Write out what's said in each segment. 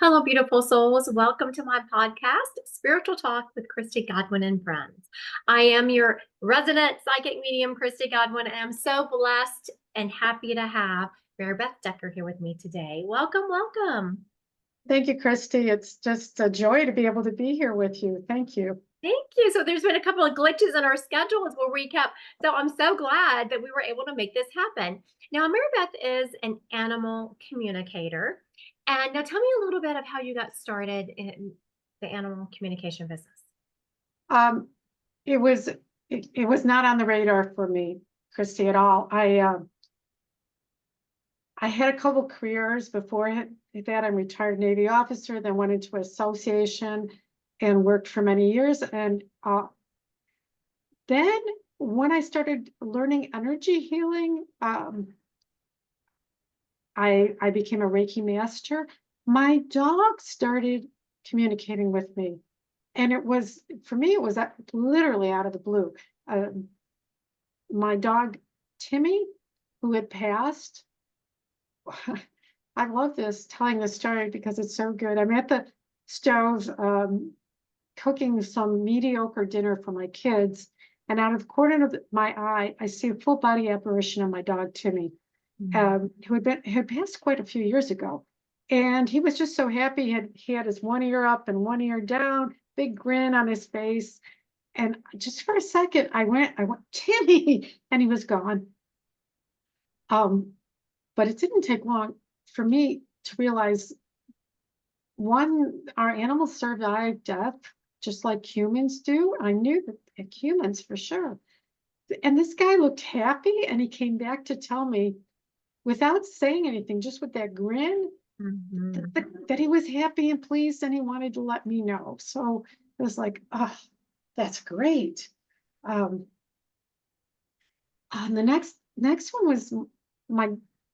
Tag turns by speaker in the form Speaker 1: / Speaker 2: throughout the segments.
Speaker 1: Hello, beautiful souls. Welcome to my podcast, Spiritual Talk with Christy Godwin and Friends. I am your resident psychic medium, Christy Godwin, and I'm so blessed and happy to have Maribeth Decker here with me today. Welcome, welcome.
Speaker 2: Thank you, Christy. It's just a joy to be able to be here with you. Thank you.
Speaker 1: Thank you. So there's been a couple of glitches in our schedules. We'll recap. So I'm so glad that we were able to make this happen. Now, Maribeth is an animal communicator. And now tell me a little bit of how you got started in the animal communication business.
Speaker 2: Um, it was it was not on the radar for me, Christy, at all. I had a couple careers before that. I'm retired Navy officer, then went into association and worked for many years. And then when I started learning energy healing, I became a Reiki master. My dog started communicating with me. And it was, for me, it was literally out of the blue. My dog, Timmy, who had passed, I love telling this story because it's so good. I'm at the stove cooking some mediocre dinner for my kids. And out of the corner of my eye, I see a full body apparition of my dog, Timmy, who had passed quite a few years ago. And he was just so happy. He had his one ear up and one ear down, big grin on his face. And just for a second, I went, Timmy, and he was gone. But it didn't take long for me to realize, one, our animals survive death just like humans do. I knew that humans for sure. And this guy looked happy, and he came back to tell me without saying anything, just with that grin, that he was happy and pleased, and he wanted to let me know. So it was like, oh, that's great. And the next one was my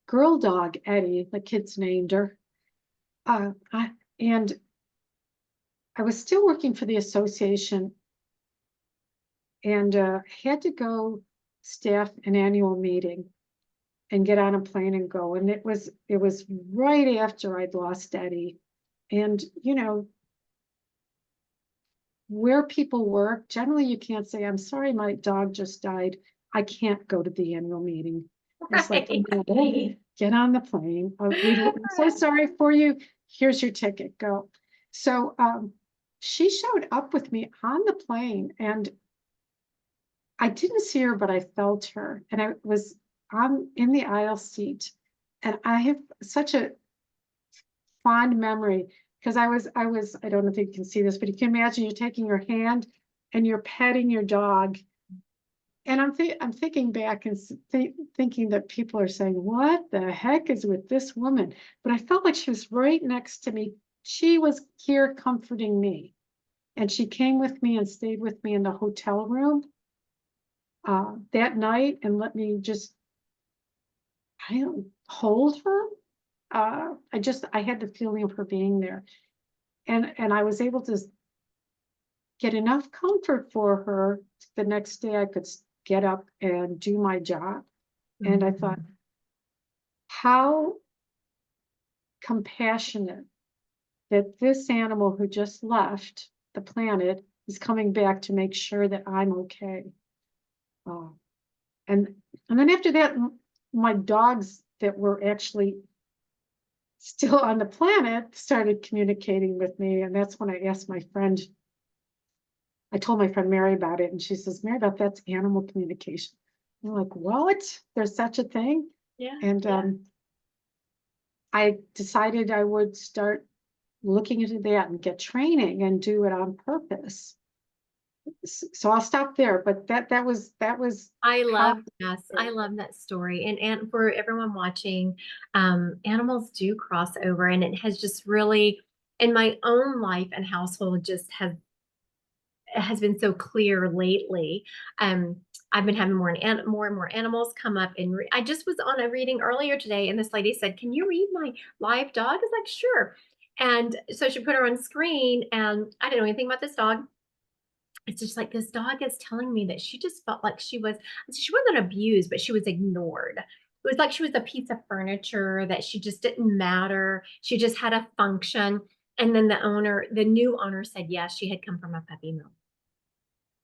Speaker 2: girl dog, Eddie. The kids named her. And I was still working for the association, and had to go staff an annual meeting and get on a plane and go. And it was right after I'd lost Eddie. And where people work, generally you can't say, I'm sorry, my dog just died. I can't go to the annual meeting. It's like, hey, get on the plane. I'm so sorry for you. Here's your ticket, go. So she showed up with me on the plane, and I didn't see her, but I felt her. And I was in the aisle seat. And I have such a fond memory, because I don't know if you can see this, but you can imagine you're taking your hand and you're petting your dog. And I'm thinking back and thinking that people are saying, what the heck is with this woman? But I felt like she was right next to me. She was here comforting me. And she came with me and stayed with me in the hotel room that night, and let me just, hold her. I had the feeling of her being there. And I was able to get enough comfort for her. The next day I could get up and do my job. And I thought, how compassionate that this animal who just left the planet is coming back to make sure that I'm okay. And then after that, my dogs that were actually still on the planet started communicating with me. And that's when I told my friend Mary about it. And she says, Maribeth, that's animal communication. I'm like, what? There's such a thing?
Speaker 1: Yeah.
Speaker 2: And I decided I would start looking into that and get training and do it on purpose. So I'll stop there, but that was
Speaker 1: I love that story. And for everyone watching, animals do cross over, and it has just really, in my own life and household, just has been so clear lately. I've been having more and more animals come up, and I just was on a reading earlier today, and this lady said, "Can you read my live dog?" I was like, "Sure." And so she put her on screen, and I didn't know anything about this dog. It's just like, this dog is telling me that she just felt like she wasn't abused, but she was ignored. was like she was a piece of furniture that she just didn't matter. She just had a function. And then the new owner said, yes, she had come from a puppy mill.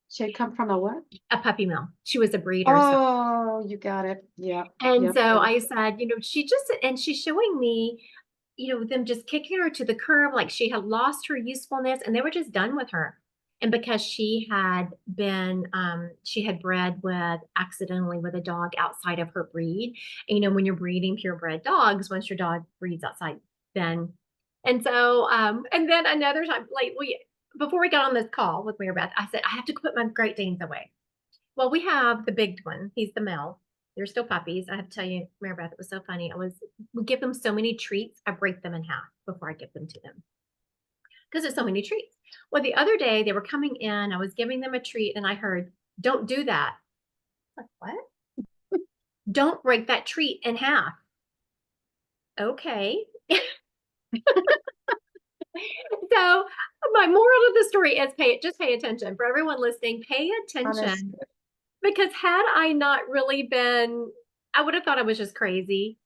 Speaker 2: She had come from a what?
Speaker 1: A puppy mill. She was a breeder. So
Speaker 2: Oh, you got it. Yeah.
Speaker 1: and
Speaker 2: Yep.
Speaker 1: so
Speaker 2: Yep.
Speaker 1: I said, and she's showing me, them just kicking her to the curb like she had lost her usefulness and they were just done with her. And because she had bred with accidentally with a dog outside of her breed. And, when you're breeding purebred dogs, once your dog breeds outside, then, and so, and then another time, like before we got on this call with Maribeth, I said, I have to put my Great Danes away. Well, we have the big one. He's the male. They're still puppies. I have to tell you, Maribeth, it was so funny. We give them so many treats. I break them in half before I give them to them because there's so many treats. Well, the other day they were coming in. I was giving them a treat and I heard, "Don't do that." Like, what? Don't break that treat in half. Okay. So my moral of the story is just pay attention. For everyone listening, pay attention.
Speaker 2: Honestly.
Speaker 1: Because had I not really been, I would have thought I was just crazy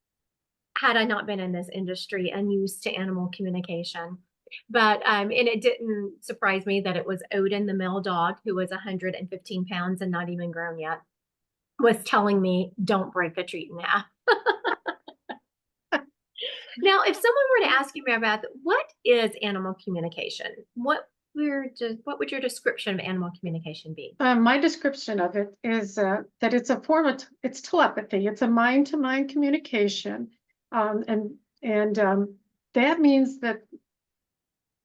Speaker 1: had I not been in this industry and used to animal communication. But and it didn't surprise me that it was Odin, the male dog, who was 115 pounds and not even grown yet, was telling me, "Don't break the treat in half." Now, if someone were to ask you about what is animal communication, what would your description of animal communication be?
Speaker 2: My description of it is that it's a form of it's telepathy. It's a mind-to-mind communication, and that means that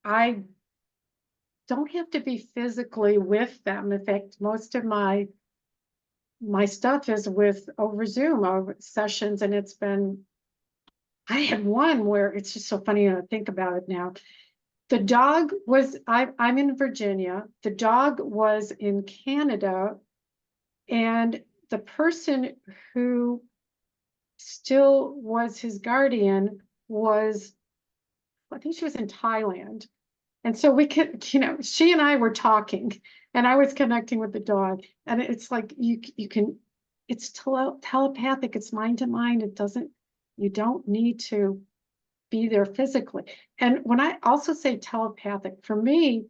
Speaker 2: I don't have to be physically with them. In fact, most of my stuff is with over Zoom over sessions, and it's been. I had one where it's just so funny to think about it now. The dog was, I'm in Virginia. The dog was in Canada, and the person who still was his guardian was, I think she was in Thailand. And so we could, she and I were talking, and I was connecting with the dog. And it's like you can, it's telepathic, it's mind to mind. You don't need to be there physically. And when I also say telepathic, for me,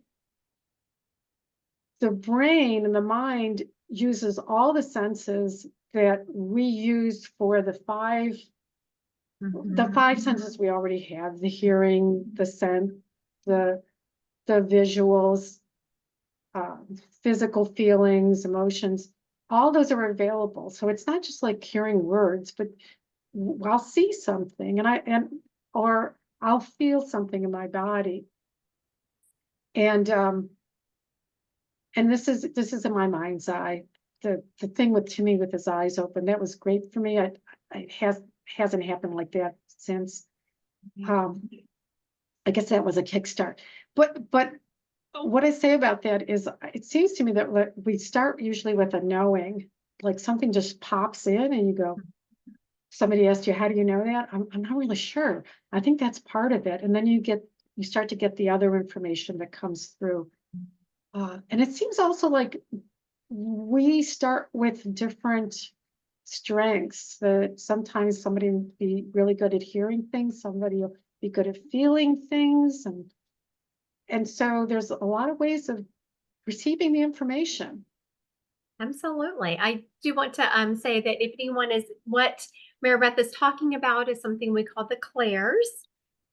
Speaker 2: the brain and the mind uses all the senses that we use for the five senses we already have: the hearing, the scent, the visuals, physical feelings, emotions. All those are available. So it's not just like hearing words, but I'll see something or I'll feel something in my body. And this is in my mind's eye. The thing with Timmy with his eyes open, that was great for me. It hasn't happened like that since. I guess that was a kickstart. But what I say about that is, it seems to me that we start usually with a knowing, like something just pops in and you go, somebody asked you, how do you know that? I'm not really sure. I think that's part of it. And then you start to get the other information that comes through. And it seems also like we start with different strengths. That sometimes somebody will be really good at hearing things, somebody will be good at feeling things, and so there's a lot of ways of receiving the information.
Speaker 1: Absolutely. I do want to say that if anyone is what Maribeth is talking about is something we call the clairs.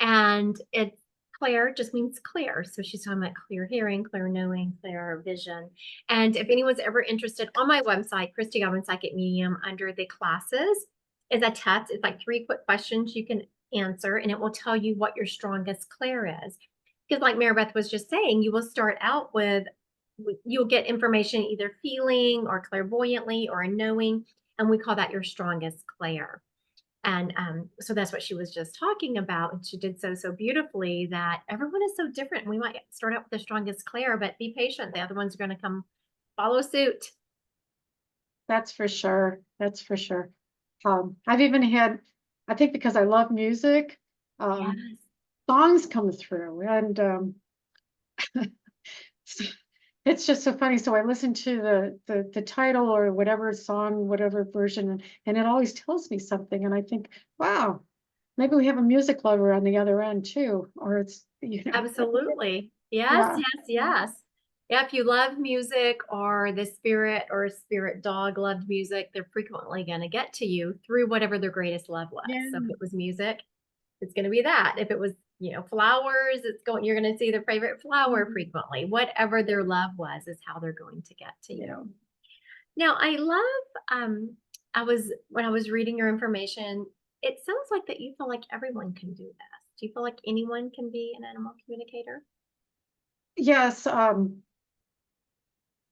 Speaker 1: And it's Claire just means clear. So she's talking about clear hearing, clear knowing, clear vision. And if anyone's ever interested, on my website, Christy Godwin Psychic Medium, under the classes is a test. It's like 3 quick questions you can answer, and it will tell you what your strongest clair is. Because like Maribeth was just saying, you will start out with, you'll get information either feeling or clairvoyantly or knowing, and we call that your strongest clair. And so that's what she was just talking about. And she did so beautifully that everyone is so different. We might start out with the strongest clair, but be patient. The other ones are going to come follow suit.
Speaker 2: That's for sure. That's for sure. I've even had, I think because I love music,
Speaker 1: Yes.
Speaker 2: songs come through, and It's just so funny. So I listen to the title or whatever song, whatever version, and it always tells me something. And I think, wow, maybe we have a music lover on the other end too, or it's,
Speaker 1: Absolutely. Yes,
Speaker 2: yeah,
Speaker 1: yes, yes. Yeah, if you love music or the spirit or spirit dog loved music, they're frequently going to get to you through whatever their greatest love was. So if
Speaker 2: yeah,
Speaker 1: it was music, it's going to be that. If it was, flowers, you're going to see their favorite flower
Speaker 2: mhm,
Speaker 1: frequently. Whatever their love was is how they're going to get to
Speaker 2: yeah.
Speaker 1: you. Now, I love, when I was reading your information, it sounds like that you feel like everyone can do this. Do you feel like anyone can be an animal communicator?
Speaker 2: Yes, I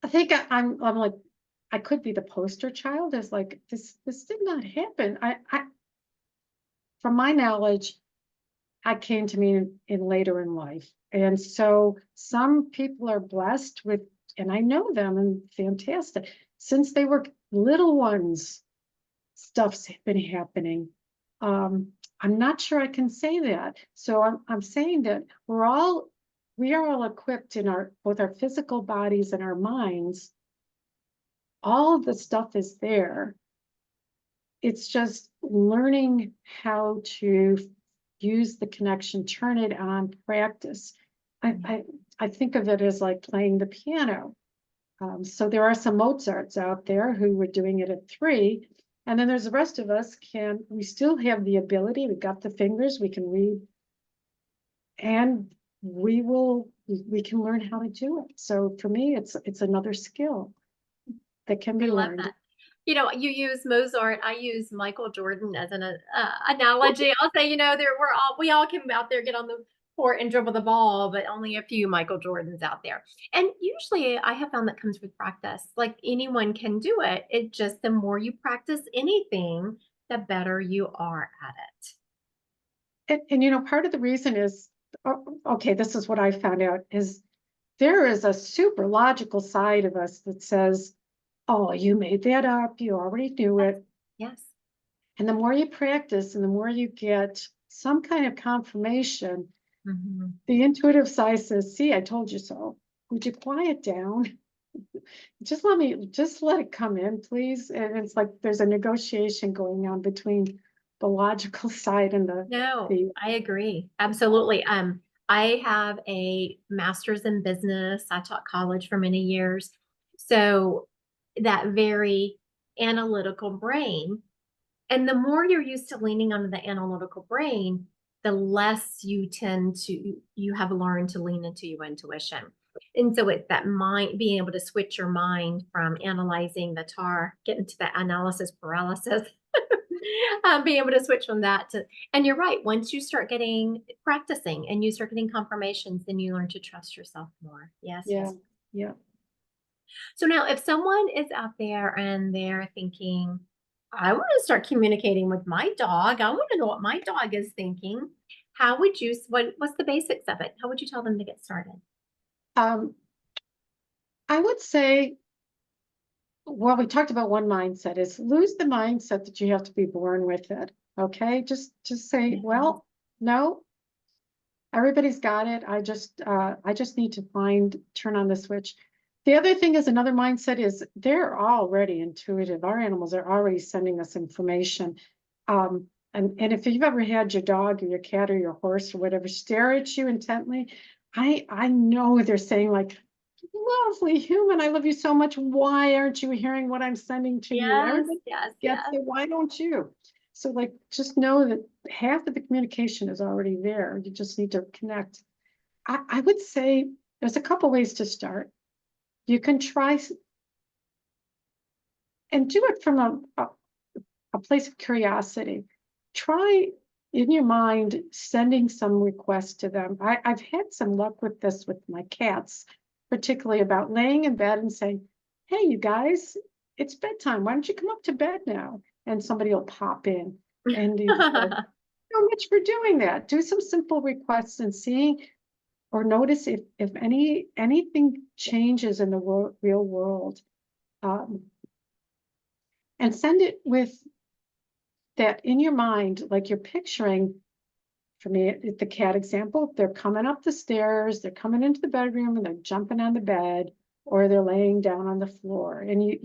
Speaker 2: think I'm like, I could be the poster child as like, this did not happen. From my knowledge, I came to me in later in life. And so some people are blessed with, and I know them and fantastic. Since they were little ones, stuff's been happening. I'm not sure I can say that. So I'm saying that we are all equipped in our both our physical bodies and our minds. All of the stuff is there. It's just learning how to use the connection, turn it on, practice. I,
Speaker 1: Yeah.
Speaker 2: I, I think of it as like playing the piano. So there are some Mozarts out there who were doing it at 3. And then there's the rest of us we still have the ability, we got the fingers, we can read, and we can learn how to do it. So for me, it's another skill that can
Speaker 1: I
Speaker 2: be
Speaker 1: love
Speaker 2: learned.
Speaker 1: that. You use Mozart. I use Michael Jordan as an analogy. I'll say, we all can out there get on the court and dribble the ball, but only a few Michael Jordans out there. And usually, I have found that comes with practice. Like anyone can do it. It just the more you practice anything, the better you are at it.
Speaker 2: And part of the reason is, okay, this is what I found out is there is a super logical side of us that says, oh, you made that up, you already knew
Speaker 1: Yes.
Speaker 2: it.
Speaker 1: Yes.
Speaker 2: And the more you practice and the more you get some kind of confirmation,
Speaker 1: Mhm.
Speaker 2: the intuitive side says, see, I told you so. Would you quiet down? Just let it come in, please. And it's like there's a negotiation going on between the logical side and
Speaker 1: No,
Speaker 2: the
Speaker 1: I agree. Absolutely. I have a master's in business. I taught college for many years. So that very analytical brain, and the more you're used to leaning onto the analytical brain, the less you have learned to lean into your intuition. And so it's that mind, being able to switch your mind from analyzing the tar, get into the analysis paralysis, being able to switch from that to, and you're right, once you start getting practicing and you start getting confirmations, then you learn to trust yourself more. Yes,
Speaker 2: yeah,
Speaker 1: yes.
Speaker 2: yeah.
Speaker 1: So now if someone is out there and they're thinking, I want to start communicating with my dog, I want to know what my dog is thinking. How would you, what's the basics of it? How would you tell them to get started?
Speaker 2: Um, I would say, well, we talked about one mindset is lose the mindset that you have to be born with it. Okay. Just say,
Speaker 1: Yeah.
Speaker 2: well, no, everybody's got it. I just need to turn on the switch. The other thing is another mindset is they're already intuitive. Our animals are already sending us information. And if you've ever had your dog or your cat or your horse or whatever stare at you intently, I know they're saying like, lovely human, I love you so much. Why aren't you hearing what I'm sending to you?
Speaker 1: Yes,
Speaker 2: Everybody
Speaker 1: yes,
Speaker 2: gets
Speaker 1: yes.
Speaker 2: it. Why don't you? So like, just know that half of the communication is already there. You just need to connect. I would say there's a couple ways to start. You can try and do it from a place of curiosity. Try in your mind sending some requests to them. I've had some luck with this with my cats, particularly about laying in bed and saying, hey, you guys, it's bedtime. Why don't you come up to bed now? And somebody will pop in. And you just go, so much for doing that. Do some simple requests and seeing or notice if anything changes in the real world. Um, and send it with that in your mind, like you're picturing, for me, the cat example, they're coming up the stairs, they're coming into the bedroom and they're jumping on the bed. or they're laying down on the floor, and you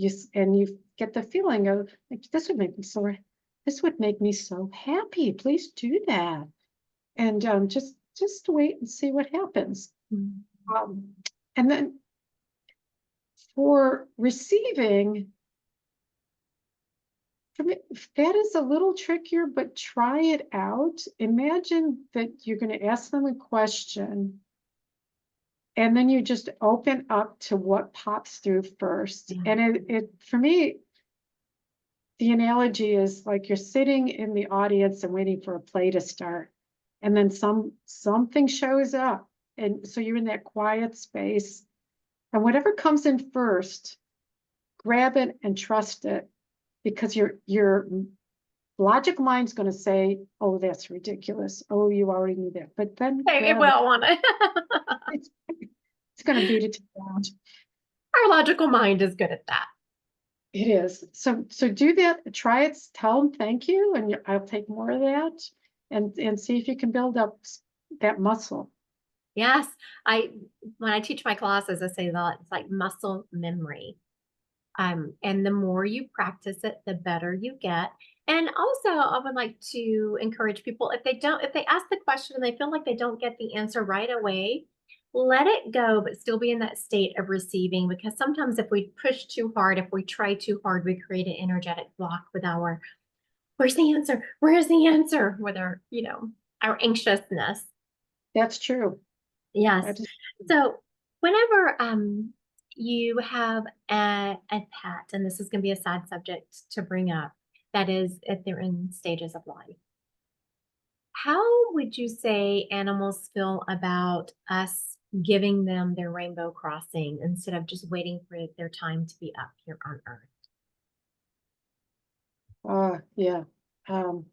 Speaker 2: get the feeling of like, this would make me so happy. Please do that. And just wait and see what happens.
Speaker 1: Mhm.
Speaker 2: And then for receiving, for me, that is a little trickier, but try it out. Imagine that you're going to ask them a question, and then you just open up to what pops through first.
Speaker 1: Yeah.
Speaker 2: And it for me, the analogy is like you're sitting in the audience and waiting for a play to start, and then something shows up, and so you're in that quiet space, and whatever comes in first, grab it and trust it, because your logic mind's going to say, oh, that's ridiculous, oh, you already knew that, but then
Speaker 1: Hey, it
Speaker 2: grab it.
Speaker 1: will want to.
Speaker 2: it's, it's going to beat it to the ground.
Speaker 1: Our logical mind is good at that.
Speaker 2: It is. So do that, try it, tell them thank you, and I'll take more of that, and see if you can build up that muscle.
Speaker 1: Yes. When I teach my classes, I say that it's like muscle memory. And the more you practice it, the better you get. And also, I would like to encourage people if they ask the question and they feel like they don't get the answer right away, let it go, but still be in that state of receiving. Because sometimes if we push too hard, if we try too hard, we create an energetic block with where's the answer? Where's the answer? With our anxiousness.
Speaker 2: That's true.
Speaker 1: Yes.
Speaker 2: That is,
Speaker 1: So whenever you have a pet, and this is going to be a sad subject to bring up, that is if they're in stages of life, how would you say animals feel about us giving them their rainbow crossing instead of just waiting for their time to be up here on Earth?
Speaker 2: yeah. Um,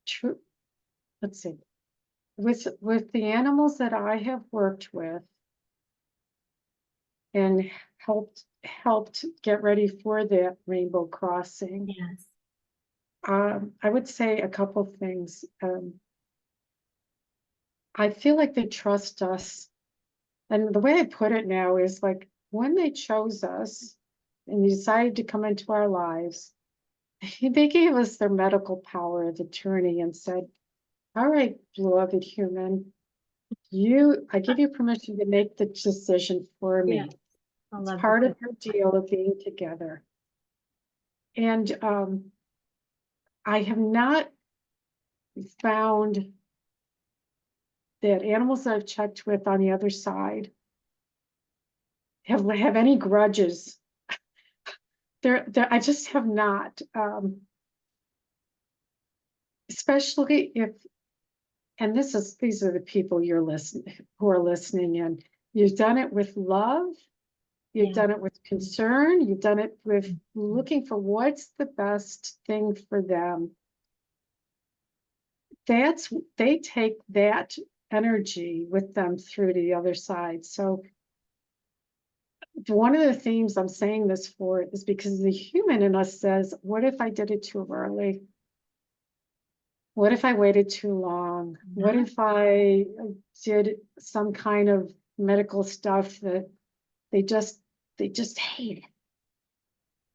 Speaker 2: true. Let's see. With the animals that I have worked with and helped get ready for that rainbow crossing,
Speaker 1: Yes.
Speaker 2: I would say a couple things. I feel like they trust us. And the way I put it now is like when they chose us and decided to come into our lives, they gave us their medical power of attorney and said, all right, beloved human, I give you permission to make the decision for
Speaker 1: Yeah.
Speaker 2: me.
Speaker 1: I
Speaker 2: It's
Speaker 1: love
Speaker 2: part
Speaker 1: this.
Speaker 2: of our deal of being together. And I have not found that animals that I've checked with on the other side have any grudges. I just have not, especially if, and these are the people who are listening in. You've done it with love, you've
Speaker 1: Yeah.
Speaker 2: done it with concern, you've done it with looking for what's the best thing for them. They take that energy with them through to the other side. So one of the themes I'm saying this for is because the human in us says, what if I did it too early? What if I waited too long? What if I did some kind of medical stuff that they just hate it?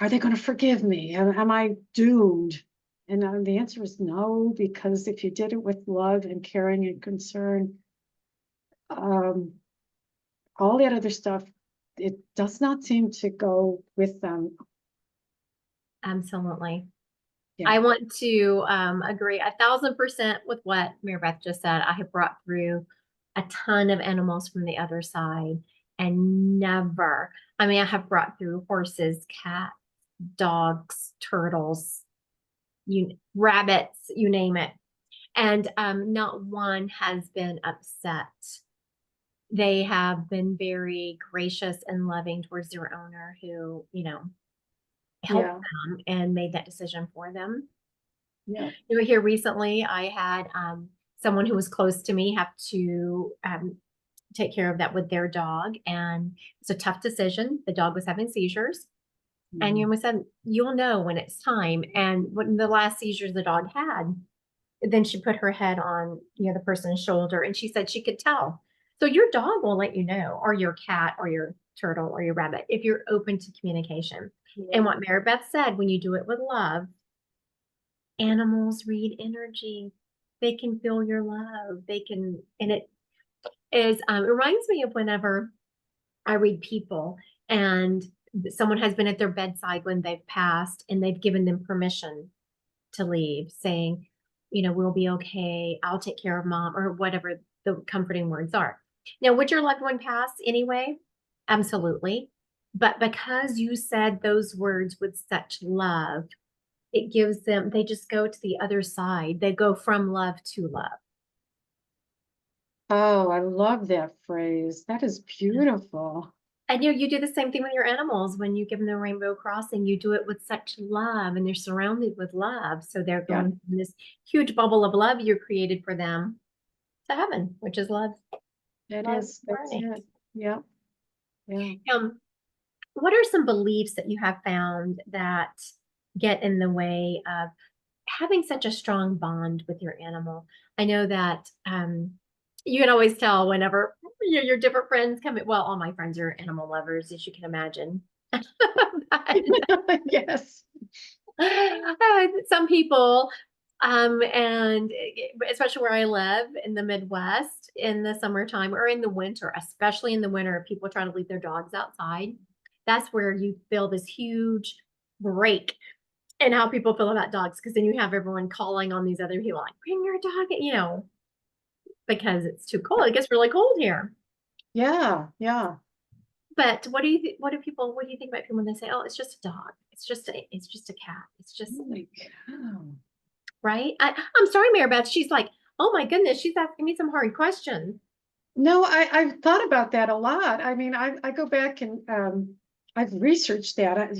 Speaker 2: Are they going to forgive me? Am I doomed? And the answer is no, because if you did it with love and caring and concern, um, all that other stuff, it does not seem to go with them.
Speaker 1: Absolutely.
Speaker 2: Yeah.
Speaker 1: I want to agree 1,000% with what Maribeth just said. I have brought through a ton of animals from the other side and I have brought through horses, cats, dogs, turtles, rabbits, you name it. And not one has been upset. They have been very gracious and loving towards their owner who, helped
Speaker 2: Yeah.
Speaker 1: them and made that decision for them.
Speaker 2: Yeah.
Speaker 1: Here recently, I had someone who was close to me have to take care of that with their dog, and it's a tough decision. The dog was having seizures, and you said you'll know when it's time. And when the last seizures the dog had, then she put her head on the person's shoulder, and she said she could tell. So your dog will let you know, or your cat, or your turtle, or your rabbit, if you're open to communication. And
Speaker 2: Yeah.
Speaker 1: what Maribeth said, when you do it with love, animals read energy. They can feel your love. They can, and it reminds me of whenever I read people and someone has been at their bedside when they've passed and they've given them permission to leave, saying, we'll be okay. I'll take care of mom, or whatever the comforting words are. Now, would your loved one pass anyway? Absolutely. But because you said those words with such love, it gives them, they just go to the other side. They go from love to love.
Speaker 2: Oh, I love that phrase. That is beautiful.
Speaker 1: And you do the same thing with your animals when you give them the rainbow crossing. You do it with such love, and they're surrounded with love. So they're
Speaker 2: Yeah,
Speaker 1: going from this huge bubble of love you created for them to heaven, which is love.
Speaker 2: that
Speaker 1: Love
Speaker 2: is, that's
Speaker 1: learning.
Speaker 2: it. Yeah, yeah.
Speaker 1: Um, what are some beliefs that you have found that get in the way of having such a strong bond with your animal? I know that you can always tell whenever your different friends come in. Well, all my friends are animal lovers, as you can imagine. But
Speaker 2: Yes.
Speaker 1: some people, and especially where I live in the Midwest in the summertime or in the winter, especially in the winter, people try to leave their dogs outside. That's where you feel this huge break in how people feel about dogs, because then you have everyone calling on these other people, like, bring your dog, because it's too cold. It gets really cold here.
Speaker 2: Yeah, yeah.
Speaker 1: But what do you think about people when they say, oh, it's just a dog. It's just a cat. It's just,
Speaker 2: Holy cow.
Speaker 1: right? I'm sorry, Maribeth. She's like, oh my goodness, she's asking me some hard questions.
Speaker 2: No, I've thought about that a lot. I mean, I go back and I've researched that.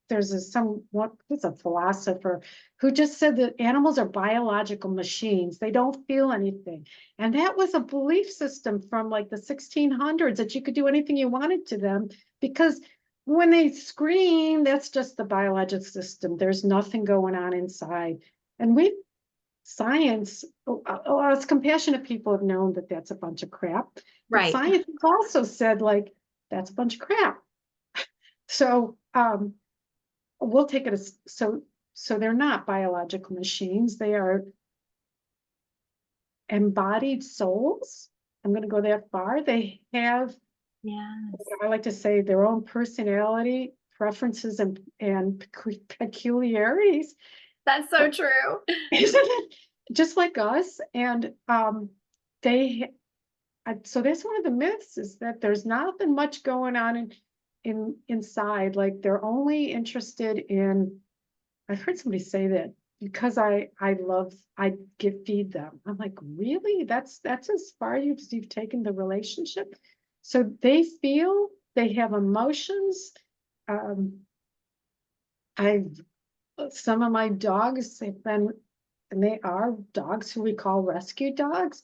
Speaker 2: There's what's a philosopher who just said that animals are biological machines. They don't feel anything. And that was a belief system from like the 1600s, that you could do anything you wanted to them, because when they scream, that's just the biological system. There's nothing going on inside. And science, us compassionate people have known that that's a bunch of crap, but
Speaker 1: Right.
Speaker 2: science has also said, like, that's a bunch of crap. So we'll take it as, so they're not biological machines. They are embodied souls. I'm going to go that far. They have,
Speaker 1: Yes.
Speaker 2: I like to say, their own personality, preferences, and peculiarities.
Speaker 1: That's so true.
Speaker 2: Isn't it? Just like us. And they so that's one of the myths, is that there's nothing much going on inside. Like, they're only interested in, I've heard somebody say that, because I feed them. I'm like, really? That's as far you've taken the relationship. So they feel, they have emotions. Um, I've Some of my dogs have been, and they are dogs who we call rescue dogs,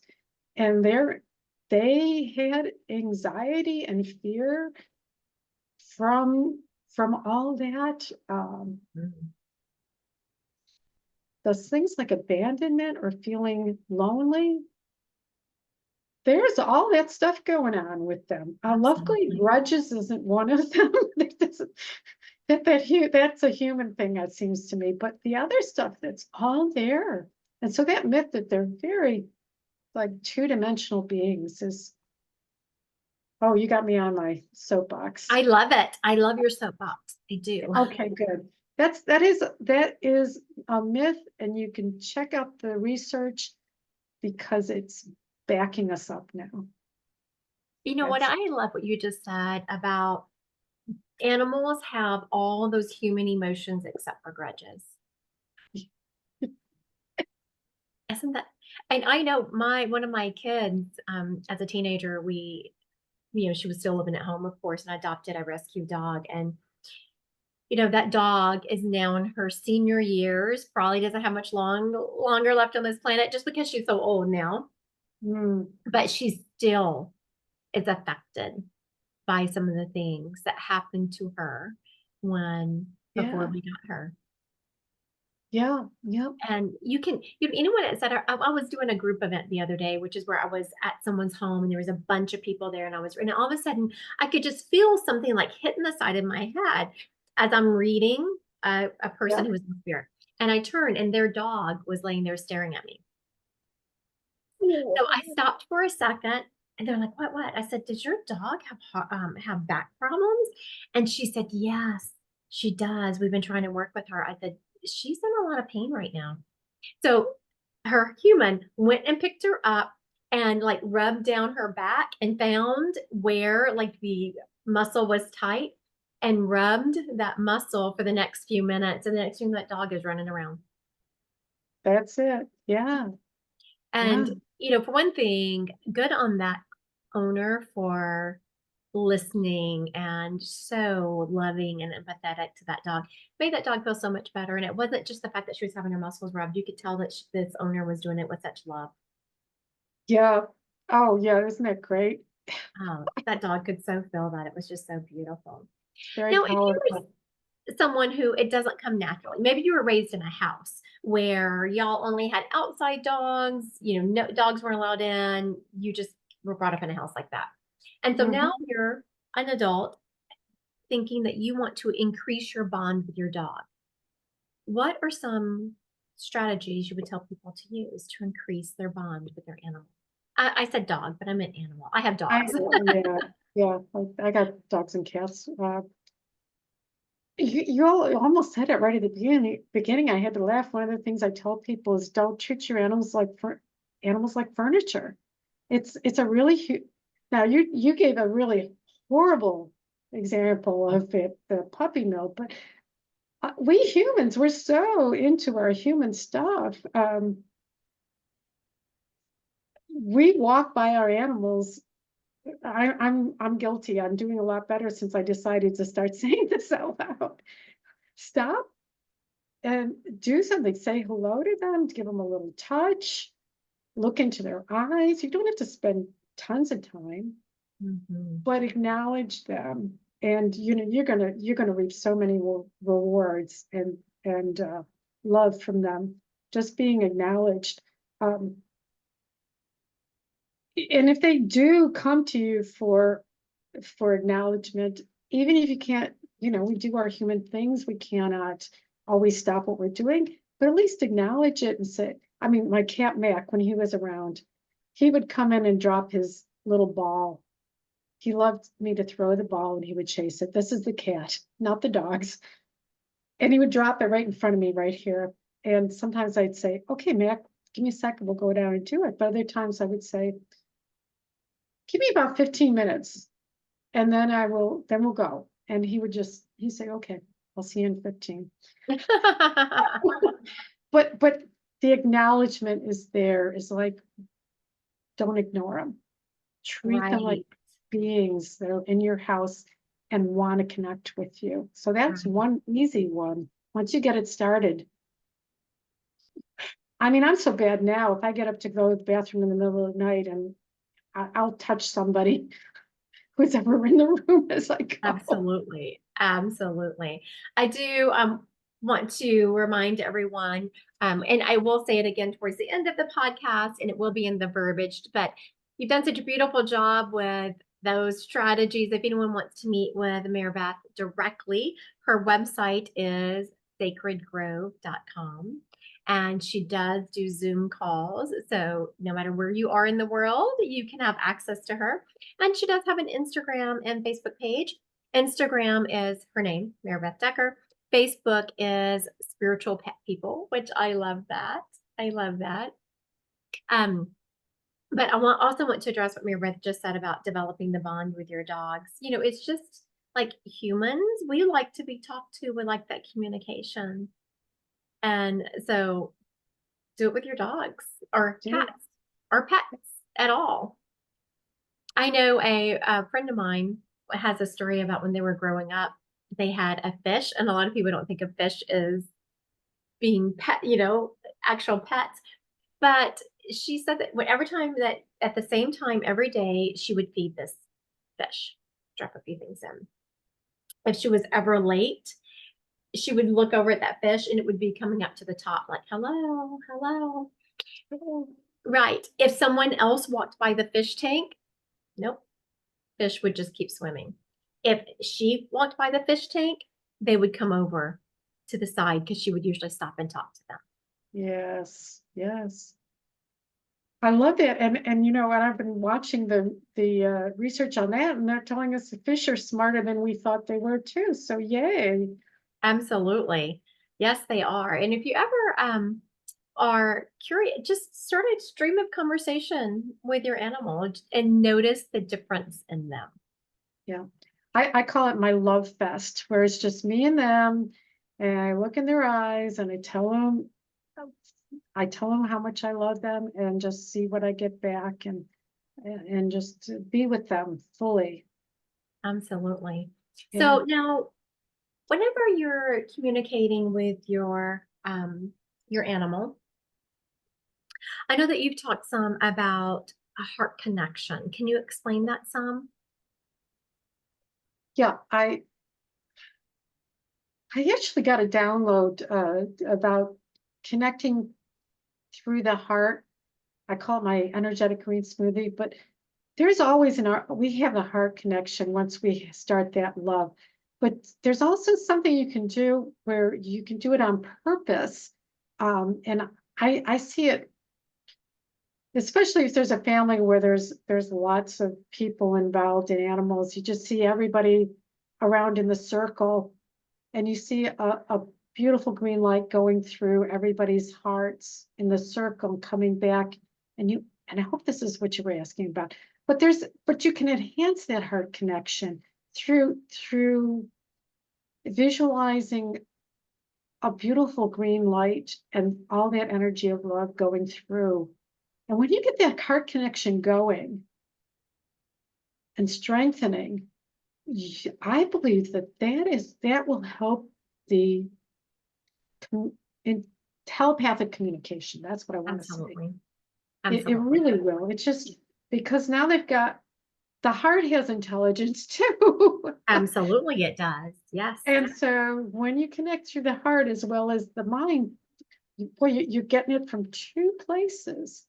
Speaker 2: and they had anxiety and fear from all that.
Speaker 1: Mm.
Speaker 2: Those things like abandonment or feeling lonely, there's all that stuff going on with them. Luckily,
Speaker 1: Absolutely.
Speaker 2: grudges isn't one of them. That's a human thing, it seems to me. But the other stuff, that's all there. And so that myth that they're very like two-dimensional beings is, oh, you got me on my soapbox.
Speaker 1: I love it. I love your soapbox. I do.
Speaker 2: Okay, good. That is a myth, and you can check out the research because it's backing us up now.
Speaker 1: You know what?
Speaker 2: That's
Speaker 1: I love what you just said about animals have all those human emotions except for grudges. Isn't that? And I know one of my kids, as a teenager, she was still living at home, of course, and I adopted a rescue dog. And, that dog is now in her senior years, probably doesn't have much longer left on this planet just because she's so old now.
Speaker 2: mm,
Speaker 1: But she still is affected by some of the things that happened to her before
Speaker 2: yeah.
Speaker 1: we got her.
Speaker 2: Yeah. Yep.
Speaker 1: And anyone that said, I was doing a group event the other day, which is where I was at someone's home and there was a bunch of people there and all of a sudden I could just feel something like hitting the side of my head as I'm reading a person
Speaker 2: Yeah.
Speaker 1: who was in spirit. And I turned and their dog was laying there staring at me. So I stopped for a second and they're like, what? I said, does your dog have back problems? And she said, yes, she does. We've been trying to work with her. I said, she's in a lot of pain right now. So her human went and picked her up and like rubbed down her back and found where like the muscle was tight and rubbed that muscle for the next few minutes. And the next thing that dog is running around.
Speaker 2: That's it. Yeah. Yeah.
Speaker 1: And, for one thing, good on that owner for listening and so loving and empathetic to that dog. Made that dog feel so much better. And it wasn't just the fact that she was having her muscles rubbed. You could tell that this owner was doing it with such love.
Speaker 2: Yeah. Oh, yeah. Isn't that great?
Speaker 1: Oh, that dog could so feel that. It was just so beautiful.
Speaker 2: Very
Speaker 1: Now, if you were
Speaker 2: powerful.
Speaker 1: someone who it doesn't come naturally, maybe you were raised in a house where y'all only had outside dogs, no dogs weren't allowed in, you just were brought up in a house like that. And so now
Speaker 2: Mhm.
Speaker 1: you're an adult thinking that you want to increase your bond with your dog. What are some strategies you would tell people to use to increase their bond with their animal? I said dog, but I meant animal. I have
Speaker 2: I
Speaker 1: dogs.
Speaker 2: know. Yeah. Yeah. I got dogs and cats. You almost said it right at the beginning. I had to laugh. One of the things I tell people is don't treat your animals like animals like furniture. It's a really now you gave a really horrible example of the puppy mill, but we humans, we're so into our human stuff. We walk by our animals. I'm guilty. I'm doing a lot better since I decided to start saying this out loud. Stop and do something. Say hello to them, give them a little touch, look into their eyes. You don't have to spend tons of time,
Speaker 1: Mhm.
Speaker 2: but acknowledge them. And you're gonna reap so many rewards and love from them. Just being acknowledged. Um, and if they do come to you for acknowledgement, even if you can't, we do our human things, we cannot always stop what we're doing, but at least acknowledge it and say, I mean, my cat Mac, when he was around, he would come in and drop his little ball. He loved me to throw the ball and he would chase it. This is the cat, not the dogs. And he would drop it right in front of me right here. And sometimes I'd say, okay, Mac, give me a second, we'll go down and do it. But other times I would say, give me about 15 minutes and then we'll go. And he'd say, okay, I'll see you in 15. But the acknowledgement is there, is like, don't ignore them. Treat them like
Speaker 1: Right.
Speaker 2: beings that are in your house and want to connect with you. So that's
Speaker 1: Right.
Speaker 2: one easy one. Once you get it started. I mean, I'm so bad now. If I get up to go to the bathroom in the middle of the night and I'll touch somebody who's ever in the room as I go.
Speaker 1: Absolutely. Absolutely. I do want to remind everyone, and I will say it again towards the end of the podcast, and it will be in the verbiage, but you've done such a beautiful job with those strategies. If anyone wants to meet with Maribeth directly, her website is sacredgrove.com. And she does do Zoom calls. So no matter where you are in the world, you can have access to her. And she does have an Instagram and Facebook page. Instagram is her name, Maribeth Decker. Facebook is Spiritual Pet People, which I love that. I love that. Um, but also want to address what Maribeth just said about developing the bond with your dogs. It's just like humans, we like to be talked to. We like that communication. And so do it with your dogs or
Speaker 2: Yeah.
Speaker 1: cats or pets at all. I know a friend of mine has a story about when they were growing up, they had a fish, and a lot of people don't think of fish as being pet, actual pets. But she said that every time that at the same time every day she would feed this fish, drop a few things in. If she was ever late, she would look over at that fish and it would be coming up to the top, like, hello, hello. Right. If someone else walked by the fish tank, nope, fish would just keep swimming. If she walked by the fish tank, they would come over to the side because she would usually stop and talk to them.
Speaker 2: Yes, yes. I love that. And you know what, I've been watching the research on that, and they're telling us the fish are smarter than we thought they were too. So yay.
Speaker 1: Absolutely. Yes, they are. And if you ever are curious, just start a stream of conversation with your animal and notice the difference in them.
Speaker 2: Yeah. I call it my love fest, where it's just me and them, and I look in their eyes and I tell them how much I love them and just see what I get back, and just to be with them fully.
Speaker 1: Absolutely.
Speaker 2: Yeah.
Speaker 1: So now, whenever you're communicating with your animal, I know that you've talked some about a heart connection. Can you explain that some?
Speaker 2: Yeah, I actually got a download about connecting through the heart. I call it my energetic green smoothie, but there's always we have a heart connection once we start that love. But there's also something you can do where you can do it on purpose. And I see it, especially if there's a family where there's lots of people involved in animals. You just see everybody around in the circle, and you see a beautiful green light going through everybody's hearts in the circle, coming back. And I hope this is what you were asking about. But you can enhance that heart connection through visualizing a beautiful green light and all that energy of love going through. And when you get that heart connection going and strengthening, I believe that will help the in telepathic communication. That's what I want to say.
Speaker 1: Absolutely.
Speaker 2: It
Speaker 1: Absolutely.
Speaker 2: really will. It's just because now the heart has intelligence too.
Speaker 1: Absolutely, it does. Yes.
Speaker 2: And so when you connect through the heart as well as the mind, you're getting it from two places.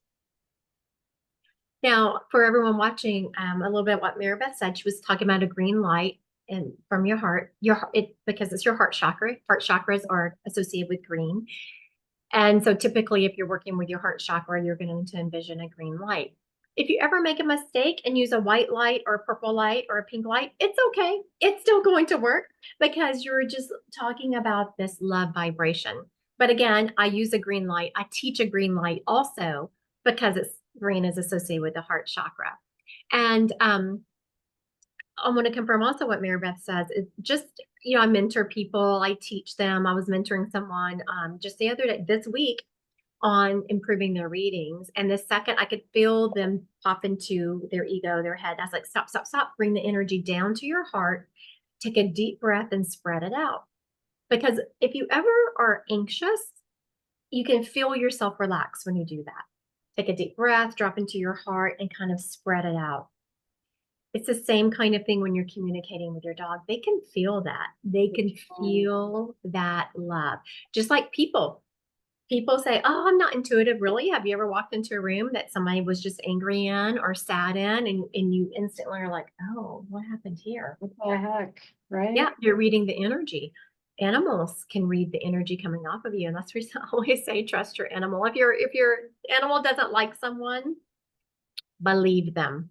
Speaker 1: Now, for everyone watching, a little bit what Maribeth said, she was talking about a green light and from it because it's your heart chakra. Heart chakras are associated with green. And so typically if you're working with your heart chakra, you're going to envision a green light. If you ever make a mistake and use a white light or a purple light or a pink light, it's okay. It's still going to work because you're just talking about this love vibration. But again, I use a green light. I teach a green light also because green is associated with the heart chakra. And I want to confirm also what Maribeth says is just, I mentor people, I teach them. I was mentoring someone just the other day, this week, on improving their readings. And the second I could feel them pop into their ego, their head, I was like, stop, stop, stop, bring the energy down to your heart, take a deep breath and spread it out. Because if you ever are anxious, you can feel yourself relax when you do that. Take a deep breath, drop into your heart and kind of spread it out. It's the same kind of thing when you're communicating with your dog. They can feel that. They can feel that love. Just like people. People say, oh, I'm not intuitive. Really? Have you ever walked into a room that somebody was just angry in or sad in and you instantly are like, oh, what happened here?
Speaker 2: What the heck, right?
Speaker 1: Yeah, you're reading the energy. Animals can read the energy coming off of you. And that's the reason I always say trust your animal. If your animal doesn't like someone, believe them.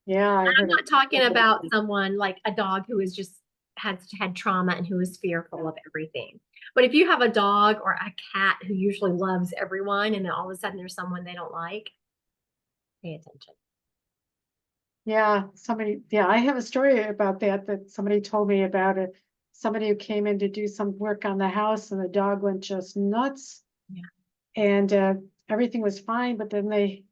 Speaker 2: Yeah, I
Speaker 1: I'm
Speaker 2: heard
Speaker 1: not
Speaker 2: it.
Speaker 1: talking about someone like a dog who is just has had trauma and who is fearful of everything. But if you have a dog or a cat who usually loves everyone and then all of a sudden there's someone they don't like, pay attention.
Speaker 2: Yeah, I have a story about that somebody told me about it. Somebody who came in to do some work on the house and the dog went just nuts.
Speaker 1: Yeah.
Speaker 2: And everything was fine, but then they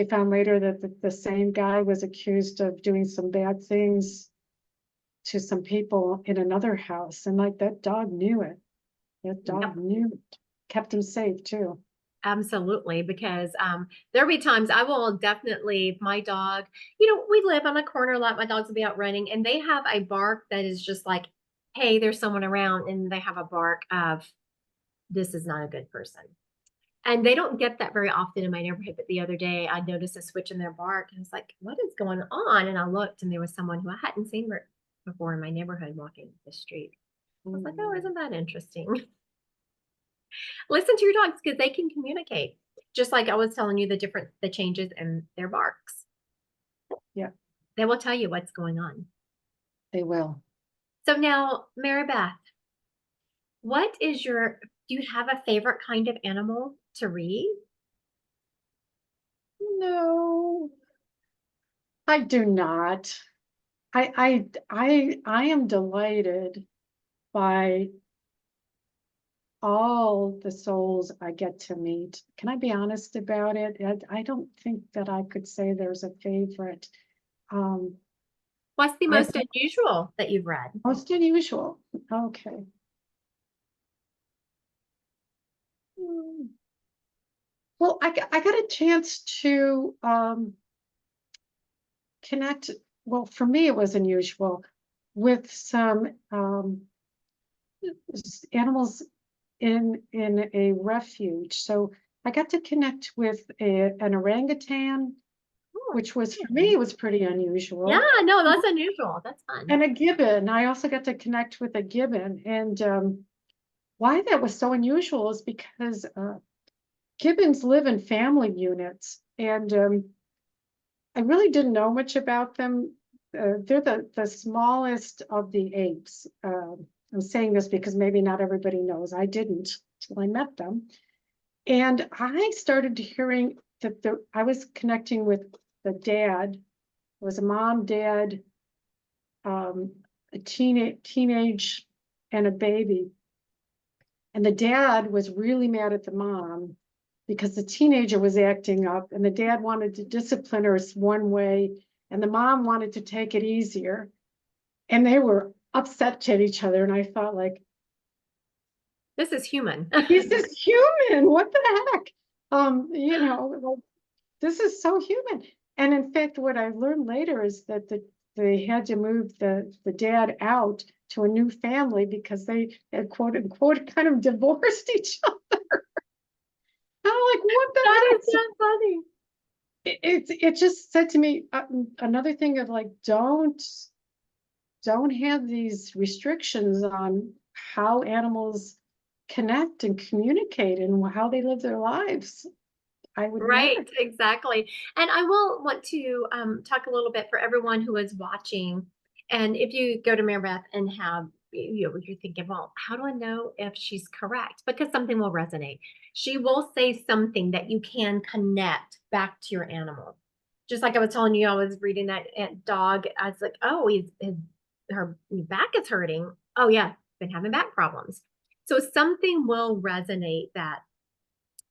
Speaker 2: found later that the same guy was accused of doing some bad things to some people in another house. And like that dog knew it. That dog
Speaker 1: Yep.
Speaker 2: knew it. Kept him safe too.
Speaker 1: Absolutely, because there'll be times I will definitely, my dog, we live on a corner lot, my dogs will be out running, and they have a bark that is just like, hey, there's someone around, and they have a bark of, this is not a good person. And they don't get that very often in my neighborhood, but the other day I noticed a switch in their bark, and I was like, what is going on? And I looked, and there was someone who I hadn't seen before in my neighborhood walking the street. I was like, oh,
Speaker 2: Mm.
Speaker 1: isn't that interesting? Listen to your dogs because they can communicate. Just like I was telling you the changes in their barks.
Speaker 2: Yeah,
Speaker 1: They will tell you what's going on.
Speaker 2: they will.
Speaker 1: So now, Maribeth, do you have a favorite kind of animal to read?
Speaker 2: No, I do not. I am delighted by all the souls I get to meet. Can I be honest about it? I don't think that I could say there's a favorite. Um,
Speaker 1: What's the
Speaker 2: I
Speaker 1: most unusual that you've read?
Speaker 2: Most unusual. Okay. Hmm. Well, I got a chance to connect. Well, for me, it was unusual with some animals in a refuge. So I got to connect with an orangutan,
Speaker 1: Oh,
Speaker 2: which was for me
Speaker 1: okay.
Speaker 2: it was pretty
Speaker 1: Yeah,
Speaker 2: unusual,
Speaker 1: no, that's unusual. That's fun.
Speaker 2: and a gibbon. I also got to connect with a gibbon, and why that was so unusual is because gibbons live in family units, and I really didn't know much about them. They're the smallest of the apes. I'm saying this because maybe not everybody knows. I didn't till I met them. And I started hearing that I was connecting with the dad. It was a mom, dad, a teenage, and a baby. And the dad was really mad at the mom because the teenager was acting up, and the dad wanted to discipline her one way, and the mom wanted to take it easier. And they were upset at each other. And I thought, like,
Speaker 1: This is human.
Speaker 2: this is human. What the heck? Like, this is so human. And in fact, what I learned later is that they had to move the dad out to a new family because they had quote unquote kind of divorced each other. I'm like, what the
Speaker 1: That
Speaker 2: heck?
Speaker 1: is so funny.
Speaker 2: It just said to me another thing of like, don't have these restrictions on how animals connect and communicate and how they live their lives. I would never.
Speaker 1: Right, exactly. And I will want to talk a little bit for everyone who is watching. And if you go to Maribeth and you're thinking, well, how do I know if she's correct? Because something will resonate. She will say something that you can connect back to your animal. Just like I was telling you, I was reading that dog. I was like, oh, her back is hurting. Oh yeah, been having back problems. So something will resonate that,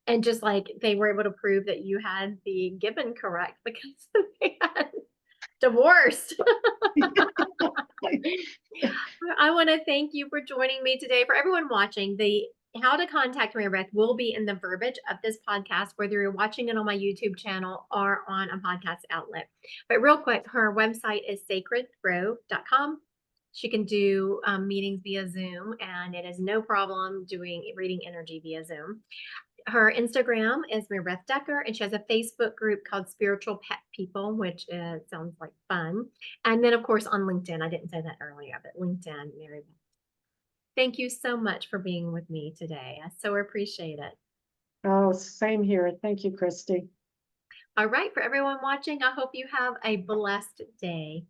Speaker 1: and just like they were able to prove that you had the gibbon correct because they had divorced. I want to thank you for joining me today. For everyone watching, the how to contact Maribeth will be in the verbiage of this podcast, whether you're watching it on my YouTube channel or on a podcast outlet. But real quick, her website is sacredgrove.com. She can do meetings via Zoom, and it is no problem doing reading energy via Zoom. Her Instagram is Maribeth Decker, and she has a Facebook group called Spiritual Pet People, which sounds like fun. And then, of course, on LinkedIn. I didn't say that earlier, but LinkedIn, Maribeth. Thank you so much for being with me today. I so appreciate it.
Speaker 2: Oh, same here. Thank you, Christy.
Speaker 1: All right, for everyone watching, I hope you have a blessed day.